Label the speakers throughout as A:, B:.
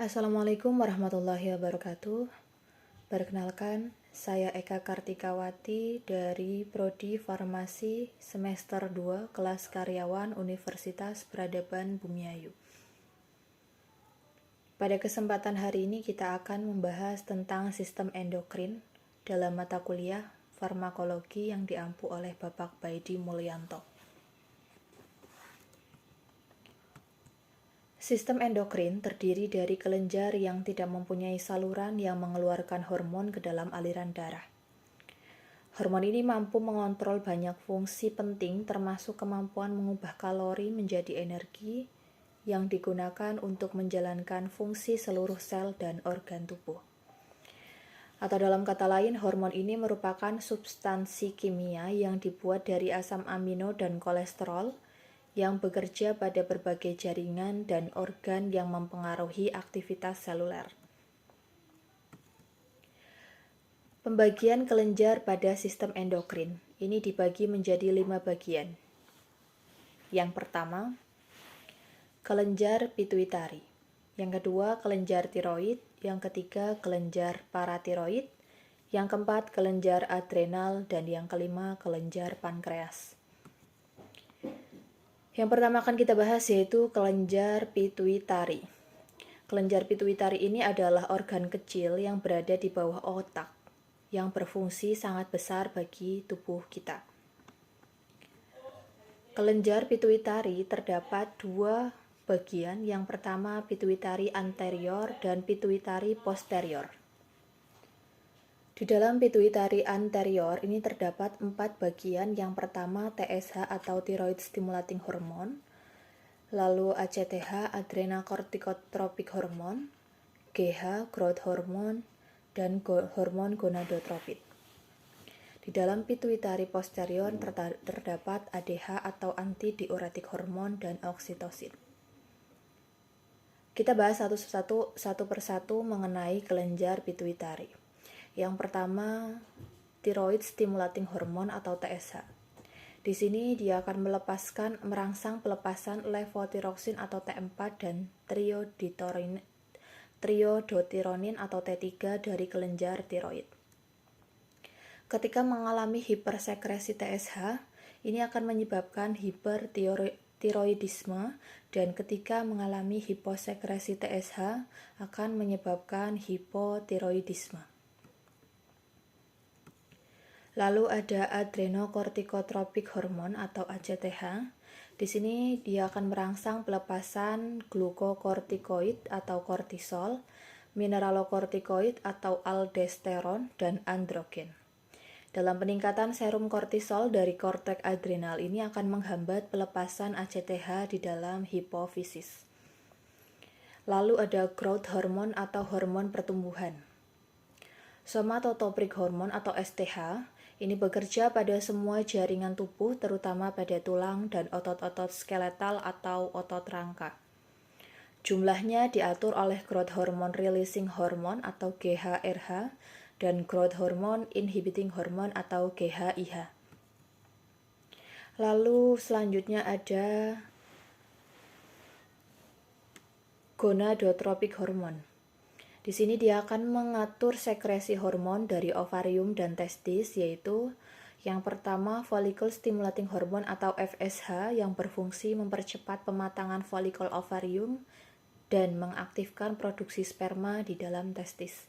A: Assalamualaikum warahmatullahi wabarakatuh. Perkenalkan, saya Eka Kartikawati dari Prodi Farmasi semester 2 kelas karyawan Universitas Peradaban Bumiayu. Pada kesempatan hari ini kita akan membahas tentang sistem endokrin dalam mata kuliah farmakologi yang diampu oleh Bapak Baidi Mulyanto. Sistem endokrin terdiri dari kelenjar yang tidak mempunyai saluran yang mengeluarkan hormon ke dalam aliran darah. Hormon ini mampu mengontrol banyak fungsi penting termasuk kemampuan mengubah kalori menjadi energi yang digunakan untuk menjalankan fungsi seluruh sel dan organ tubuh. Atau dalam kata lain, hormon ini merupakan substansi kimia yang dibuat dari asam amino dan kolesterol yang bekerja pada berbagai jaringan dan organ yang mempengaruhi aktivitas seluler. Pembagian kelenjar pada sistem endokrin ini dibagi menjadi 5 bagian. Yang pertama, kelenjar pituitari. Yang kedua, kelenjar tiroid. Yang ketiga, kelenjar paratiroid. Yang keempat, kelenjar adrenal. Dan yang kelima, kelenjar pankreas. Yang pertama akan kita bahas yaitu kelenjar pituitari. Kelenjar pituitari ini adalah organ kecil yang berada di bawah otak, yang berfungsi sangat besar bagi tubuh kita. Kelenjar pituitari terdapat dua bagian, yang pertama pituitari anterior dan pituitari posterior. Di dalam pituitari anterior ini terdapat 4 bagian. Yang pertama TSH atau thyroid stimulating hormone, lalu ACTH adrenocorticotropic hormone, GH growth hormone, dan hormon gonadotropin. Di dalam pituitari posterior terdapat ADH atau antidiuretik hormone dan oksitosin. Kita bahas satu persatu mengenai kelenjar pituitari. Yang pertama, thyroid stimulating hormone atau TSH. Di sini dia akan merangsang pelepasan levotiroxin atau T4 dan triodotironin atau T3 dari kelenjar tiroid. Ketika mengalami hipersekresi TSH, ini akan menyebabkan hipertiroidisme, dan ketika mengalami hiposekresi TSH akan menyebabkan hipotiroidisme. Lalu ada adrenocorticotropic hormone atau ACTH. Di sini dia akan merangsang pelepasan glukokortikoid atau kortisol, mineralokortikoid atau aldosteron, dan androgen. Dalam peningkatan serum kortisol dari korteks adrenal ini akan menghambat pelepasan ACTH di dalam hipofisis. Lalu ada growth hormone atau hormon pertumbuhan. Somatotropic hormone atau STH ini bekerja pada semua jaringan tubuh, terutama pada tulang dan otot-otot skeletal atau otot rangka. Jumlahnya diatur oleh growth hormone releasing hormone atau GHRH dan growth hormone inhibiting hormone atau GHIH. Lalu selanjutnya ada gonadotropic hormone. Di sini dia akan mengatur sekresi hormon dari ovarium dan testis, yaitu yang pertama follicle stimulating hormone atau FSH yang berfungsi mempercepat pematangan folikel ovarium dan mengaktifkan produksi sperma di dalam testis.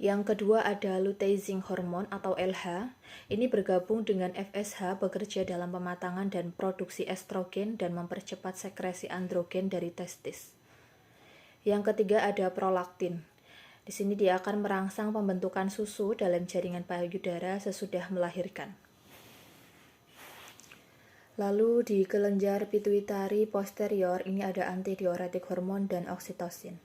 A: Yang kedua ada luteinizing hormone atau LH. Ini bergabung dengan FSH bekerja dalam pematangan dan produksi estrogen dan mempercepat sekresi androgen dari testis. Yang ketiga ada prolaktin. Di sini dia akan merangsang pembentukan susu dalam jaringan payudara sesudah melahirkan. Lalu di kelenjar pituitari posterior ini ada antidiuretik hormone dan oksitosin.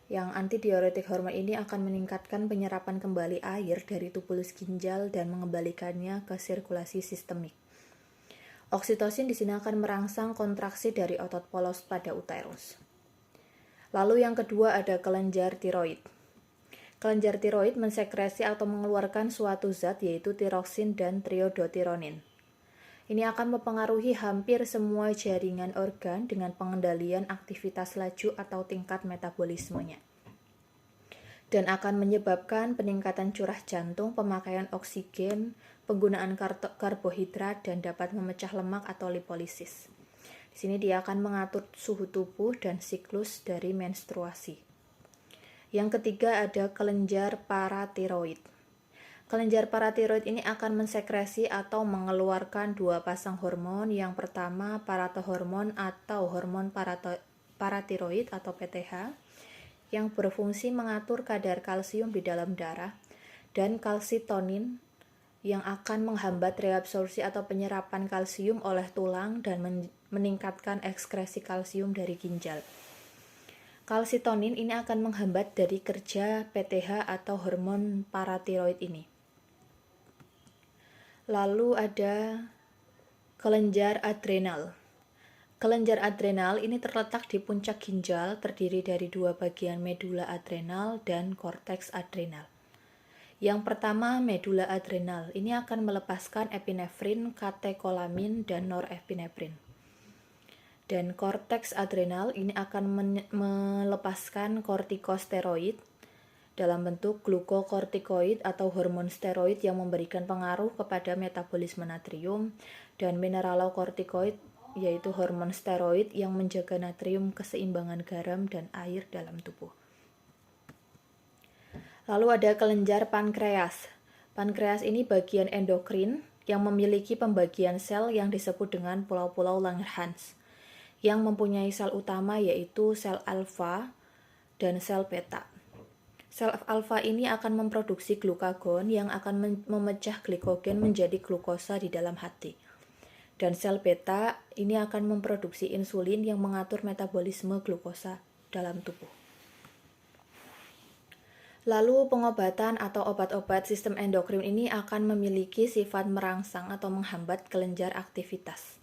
A: Yang antidiuretik hormon ini akan meningkatkan penyerapan kembali air dari tubulus ginjal dan mengembalikannya ke sirkulasi sistemik. Oksitosin di sini akan merangsang kontraksi dari otot polos pada uterus. Lalu yang kedua ada kelenjar tiroid. Kelenjar tiroid mensekresi atau mengeluarkan suatu zat yaitu tiroksin dan triodotironin. Ini akan mempengaruhi hampir semua jaringan organ dengan pengendalian aktivitas laju atau tingkat metabolismenya. Dan akan menyebabkan peningkatan curah jantung, pemakaian oksigen, penggunaan karbohidrat, dan dapat memecah lemak atau lipolisis. Di sini dia akan mengatur suhu tubuh dan siklus dari menstruasi. Yang ketiga ada kelenjar paratiroid. Kelenjar paratiroid ini akan mensekresi atau mengeluarkan dua pasang hormon. Yang pertama paratohormon atau hormon paratiroid atau PTH, yang berfungsi mengatur kadar kalsium di dalam darah, dan kalsitonin yang akan menghambat reabsorpsi atau penyerapan kalsium oleh tulang dan meningkatkan ekskresi kalsium dari ginjal. Kalsitonin ini akan menghambat dari kerja PTH atau hormon paratiroid ini. Lalu ada kelenjar adrenal. Kelenjar adrenal ini terletak di puncak ginjal, terdiri dari dua bagian medula adrenal dan korteks adrenal. Yang pertama, medula adrenal. Ini akan melepaskan epinefrin, katekolamin, dan norepinefrin. Dan korteks adrenal ini akan melepaskan kortikosteroid dalam bentuk glukokortikoid atau hormon steroid yang memberikan pengaruh kepada metabolisme natrium, dan mineralokortikoid yaitu hormon steroid yang menjaga natrium, keseimbangan garam dan air dalam tubuh. Lalu ada kelenjar pankreas. Pankreas ini bagian endokrin yang memiliki pembagian sel yang disebut dengan pulau-pulau Langerhans, yang mempunyai sel utama yaitu sel alfa dan sel beta. Sel alfa ini akan memproduksi glukagon yang akan memecah glikogen menjadi glukosa di dalam hati. Dan sel beta ini akan memproduksi insulin yang mengatur metabolisme glukosa dalam tubuh. Lalu pengobatan atau obat-obat sistem endokrin ini akan memiliki sifat merangsang atau menghambat kelenjar aktivitas.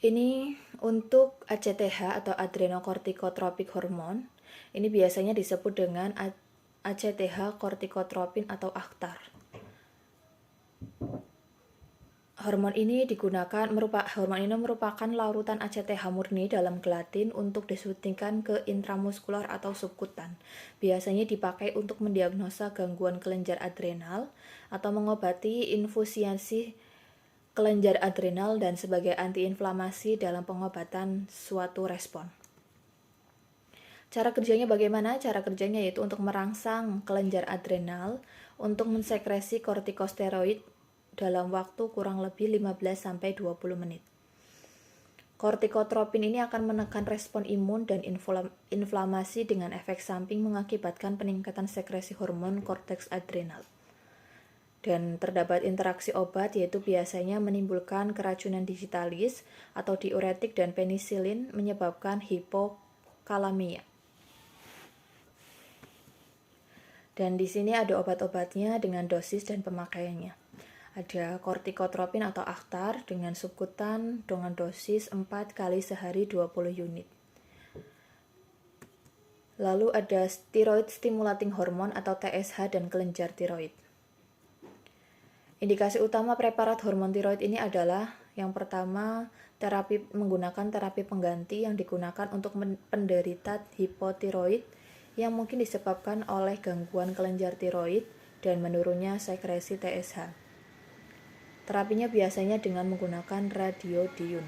A: Ini untuk ACTH atau adrenokortikotropic hormone. Ini biasanya disebut dengan ACTH kortikotropin atau AKTAR. Hormon ini merupakan larutan ACTH murni dalam gelatin untuk disuntikan ke intramuskular atau subkutan. Biasanya dipakai untuk mendiagnosa gangguan kelenjar adrenal atau mengobati infusiasi kelenjar adrenal dan sebagai antiinflamasi dalam pengobatan suatu respon. Cara kerjanya bagaimana? Cara kerjanya yaitu untuk merangsang kelenjar adrenal untuk mensekresi kortikosteroid dalam waktu kurang lebih 15-20 menit. Kortikotropin ini akan menekan respon imun dan inflamasi dengan efek samping mengakibatkan peningkatan sekresi hormon korteks adrenal. Dan terdapat interaksi obat yaitu biasanya menimbulkan keracunan digitalis atau diuretik dan penisilin menyebabkan hipokalemia. Dan di sini ada obat-obatnya dengan dosis dan pemakaiannya. Ada kortikotropin atau AKTAR dengan subkutan dengan dosis 4 kali sehari 20 unit. Lalu ada steroid stimulating hormone atau TSH dan kelenjar tiroid. Indikasi utama preparat hormon tiroid ini adalah yang pertama, menggunakan terapi pengganti yang digunakan untuk penderita hipotiroid yang mungkin disebabkan oleh gangguan kelenjar tiroid dan menurunnya sekresi TSH. Terapinya biasanya dengan menggunakan radiodiun.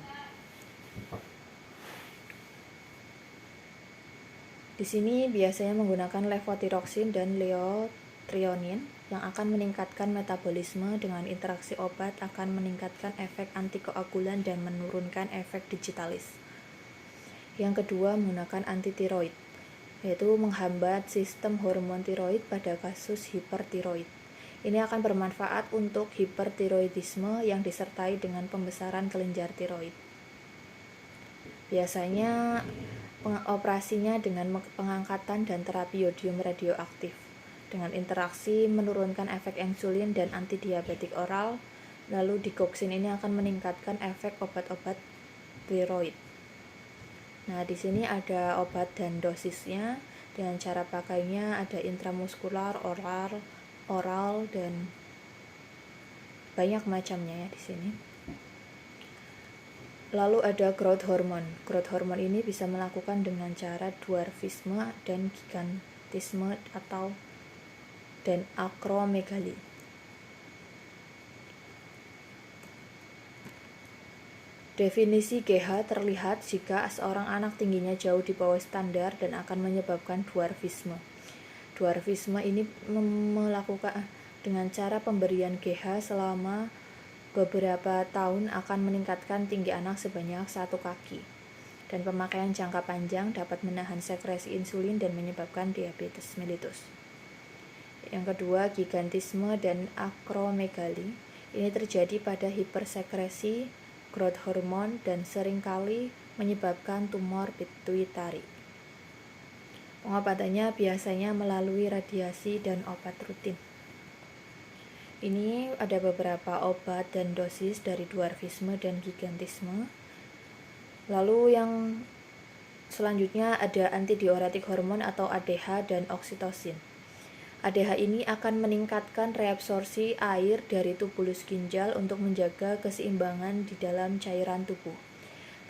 A: Di sini biasanya menggunakan levotiroxin dan leotrionin yang akan meningkatkan metabolisme. Dengan interaksi obat akan meningkatkan efek antikoagulan dan menurunkan efek digitalis. Yang kedua, menggunakan antitiroid, yaitu menghambat sistem hormon tiroid pada kasus hipertiroid. Ini akan bermanfaat untuk hipertiroidisme yang disertai dengan pembesaran kelenjar tiroid. Biasanya operasinya dengan pengangkatan dan terapi yodium radioaktif dengan interaksi menurunkan efek insulin dan antidiabetik oral. Lalu digoxin ini akan meningkatkan efek obat-obat tiroid. Nah, di sini ada obat dan dosisnya. Dan cara pakainya ada intramuskular, oral dan banyak macamnya ya di sini. Lalu ada growth hormone. Growth hormone ini bisa melakukan dengan cara dwarfisme dan gigantisme dan akromegali. Definisi GH terlihat jika seorang anak tingginya jauh di bawah standar dan akan menyebabkan dwarfisme. Dwarfisme ini melakukan dengan cara pemberian GH selama beberapa tahun akan meningkatkan tinggi anak sebanyak 1 kaki. Dan pemakaian jangka panjang dapat menahan sekresi insulin dan menyebabkan diabetes mellitus. Yang kedua, gigantisme dan akromegali. Ini terjadi pada hipersekresi growth hormone dan seringkali menyebabkan tumor pituitari. Pengobatannya biasanya melalui radiasi dan obat rutin. Ini ada beberapa obat dan dosis dari dwarfisme dan gigantisme. Lalu yang selanjutnya ada antidiuretik hormon atau ADH dan oksitosin. ADH ini akan meningkatkan reabsorpsi air dari tubulus ginjal untuk menjaga keseimbangan di dalam cairan tubuh.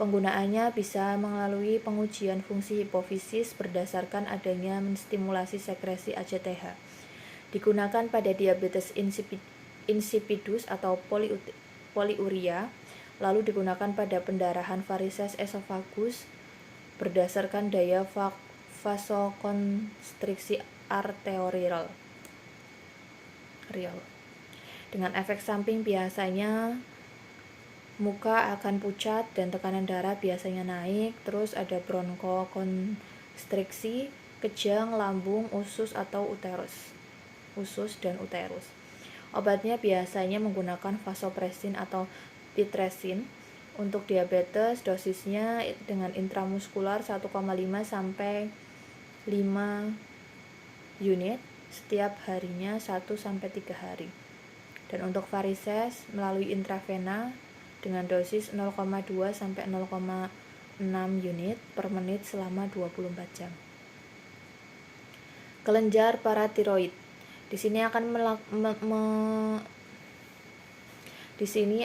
A: Penggunaannya bisa melalui pengujian fungsi hipofisis berdasarkan adanya menstimulasi sekresi ACTH. Digunakan pada diabetes insipidus atau poliuria, lalu digunakan pada pendarahan varises esofagus berdasarkan daya vasokonstriksi arterial. Dengan efek samping biasanya muka akan pucat dan tekanan darah biasanya naik, terus ada bronkokonstriksi, kejang, lambung, usus dan uterus. Obatnya biasanya menggunakan vasopresin atau pitresin. Untuk diabetes, dosisnya dengan intramuskular 1,5 sampai 5 unit setiap harinya 1-3 hari. Dan untuk varises melalui intravena dengan dosis 0,2 sampai 0,6 unit per menit selama 24 jam. Kelenjar paratiroid. Di sini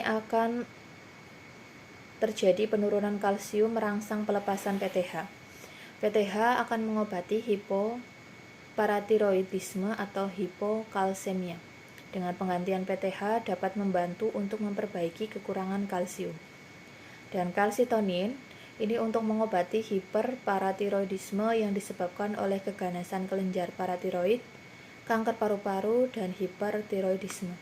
A: akan terjadi penurunan kalsium merangsang pelepasan PTH. PTH akan mengobati hipoparatiroidisme atau hipokalsemia. Dengan penggantian PTH dapat membantu untuk memperbaiki kekurangan kalsium. Dan kalsitonin ini untuk mengobati hiperparatiroidisme yang disebabkan oleh keganasan kelenjar paratiroid, kanker paru-paru, dan hipertiroidisme.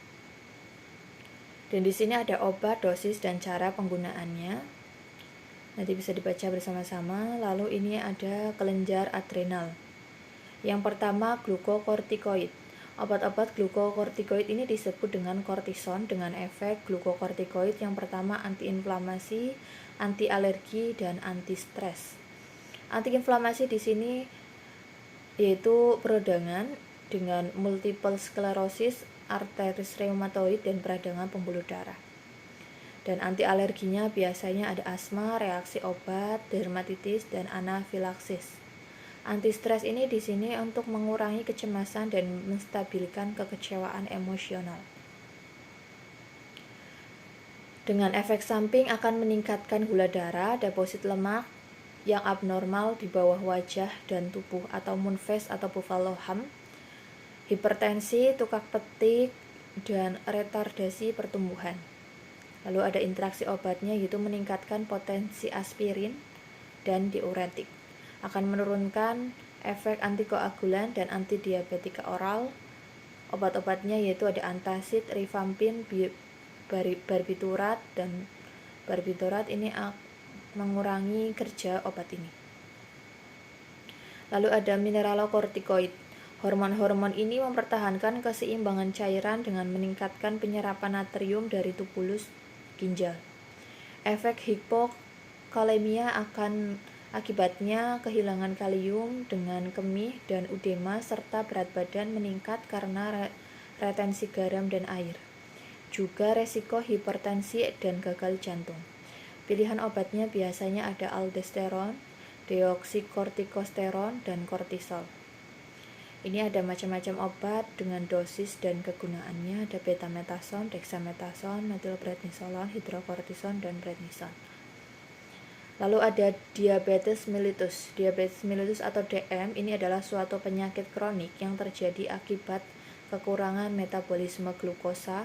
A: Dan di sini ada obat, dosis, dan cara penggunaannya. Nanti bisa dibaca bersama-sama. Lalu ini ada kelenjar adrenal. Yang pertama, glukokortikoid. Obat-obat glukokortikoid ini disebut dengan kortison dengan efek glukokortikoid yang pertama antiinflamasi, anti-alergi, dan anti-stres. Antiinflamasi di sini yaitu peradangan dengan multiple sklerosis, arteritis reumatoid, dan peradangan pembuluh darah. Dan anti-alerginya biasanya ada asma, reaksi obat, dermatitis, dan anafilaksis. Anti-stres ini di sini untuk mengurangi kecemasan dan menstabilkan kekecewaan emosional. Dengan efek samping akan meningkatkan gula darah, deposit lemak yang abnormal di bawah wajah dan tubuh atau moon face atau buffalo hump, hipertensi, tukak petik, dan retardasi pertumbuhan. Lalu ada interaksi obatnya yaitu meningkatkan potensi aspirin dan diuretik. Akan menurunkan efek antikoagulan dan antidiabetika oral. Obat-obatnya yaitu ada antacid, rifampin, barbiturat, dan barbiturat ini mengurangi kerja obat ini. Lalu ada mineralokortikoid. Hormon-hormon ini mempertahankan keseimbangan cairan dengan meningkatkan penyerapan natrium dari tubulus ginjal. Efek hipokalemia akibatnya kehilangan kalium dengan kemih dan udema serta berat badan meningkat karena retensi garam dan air. Juga resiko hipertensi dan gagal jantung. Pilihan obatnya biasanya ada aldosteron, deoksikortikosteron, dan kortisol. Ini ada macam-macam obat dengan dosis dan kegunaannya. Ada betametason, dexamethasone, metilprednisolon, hidrokortison, dan prednison. Lalu ada diabetes mellitus. Diabetes mellitus atau DM ini adalah suatu penyakit kronik yang terjadi akibat kekurangan metabolisme glukosa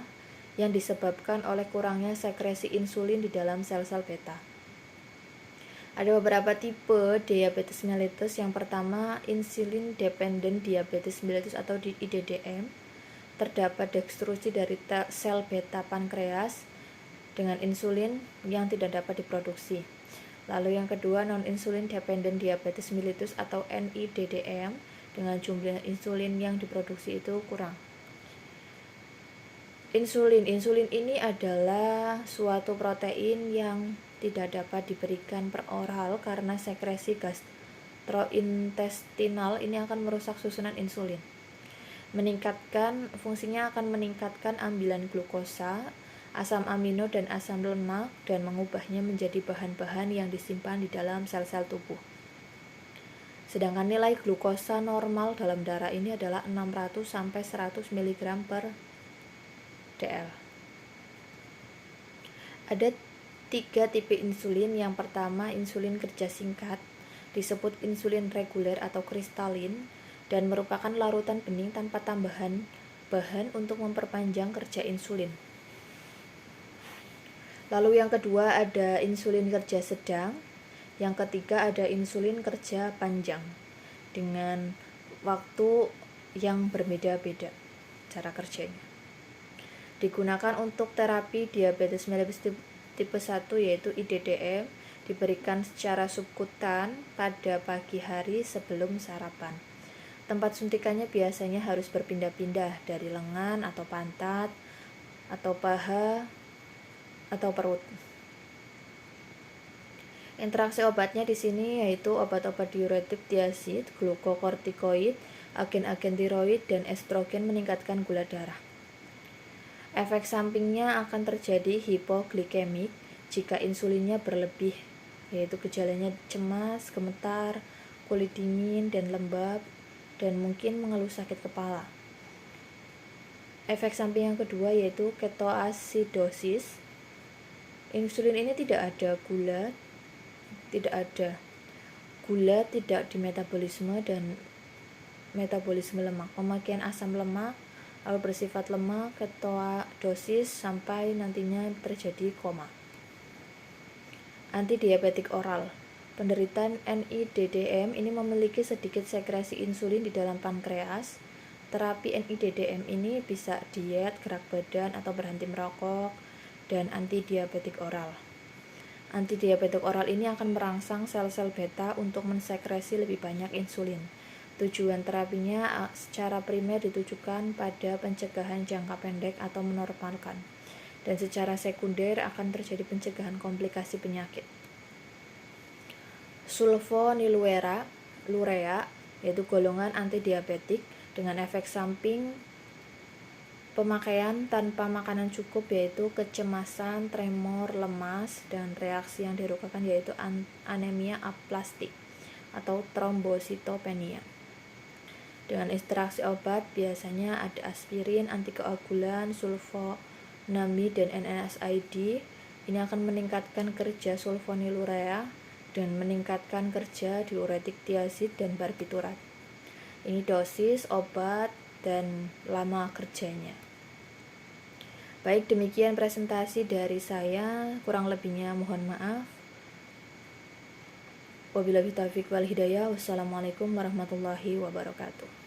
A: yang disebabkan oleh kurangnya sekresi insulin di dalam sel-sel beta. Ada beberapa tipe diabetes mellitus. Yang pertama, insulin dependent diabetes mellitus atau IDDM. Terdapat dekstruksi dari sel beta pankreas dengan insulin yang tidak dapat diproduksi. Lalu yang kedua, non-insulin dependent diabetes mellitus atau NIDDM, dengan jumlah insulin yang diproduksi itu kurang. Insulin ini adalah suatu protein yang tidak dapat diberikan per oral karena sekresi gastrointestinal ini akan merusak susunan insulin. Fungsinya akan meningkatkan ambilan glukosa, asam amino dan asam lemak, dan mengubahnya menjadi bahan-bahan yang disimpan di dalam sel-sel tubuh. Sedangkan nilai glukosa normal dalam darah ini adalah 600 sampai 100 mg per dl. Ada 3 tipe insulin. Yang pertama, insulin kerja singkat, disebut insulin reguler atau kristalin, dan merupakan larutan bening tanpa tambahan bahan untuk memperpanjang kerja insulin. Lalu yang kedua ada insulin kerja sedang. Yang ketiga ada insulin kerja panjang dengan waktu yang berbeda-beda cara kerjanya. Digunakan untuk terapi diabetes mellitus tipe 1 yaitu IDDM, diberikan secara subkutan pada pagi hari sebelum sarapan. Tempat suntikannya biasanya harus berpindah-pindah dari lengan atau pantat atau paha atau perut. Interaksi obatnya di sini yaitu obat-obat diuretik, diazid, glukokortikoid, agen-agen tiroid, dan estrogen meningkatkan gula darah. Efek sampingnya akan terjadi hipoglikemik jika insulinnya berlebih, yaitu gejalanya cemas, gemetar, kulit dingin dan lembab, dan mungkin mengeluh sakit kepala. Efek samping yang kedua yaitu ketoasidosis. Insulin ini tidak ada gula tidak di metabolisme dan metabolisme lemak, pemakaian asam lemak, lalu bersifat lemak, ketoadosis, sampai nantinya terjadi koma. Antidiabetik oral. Penderita NIDDM ini memiliki sedikit sekresi insulin di dalam pankreas. Terapi NIDDM ini bisa diet, gerak badan, atau berhenti merokok, dan antidiabetik oral. Antidiabetik oral ini akan merangsang sel-sel beta untuk mensekresi lebih banyak insulin. Tujuan terapinya secara primer ditujukan pada pencegahan jangka pendek atau menormalkan, dan secara sekunder akan terjadi pencegahan komplikasi penyakit. Sulfonylurea yaitu golongan antidiabetik dengan efek samping pemakaian tanpa makanan cukup, yaitu kecemasan, tremor, lemas, dan reaksi yang dirugikan yaitu anemia aplastik atau trombositopenia. Dengan interaksi obat biasanya ada aspirin, antikoagulan, sulfonamid, dan NSAID. Ini akan meningkatkan kerja sulfonylurea dan meningkatkan kerja diuretik, diazid, dan barbiturat. Ini dosis obat dan lama kerjanya. Baik, demikian presentasi dari saya, kurang lebihnya mohon maaf. Wabillahi taufiq wal hidayah. Wassalamualaikum warahmatullahi wabarakatuh.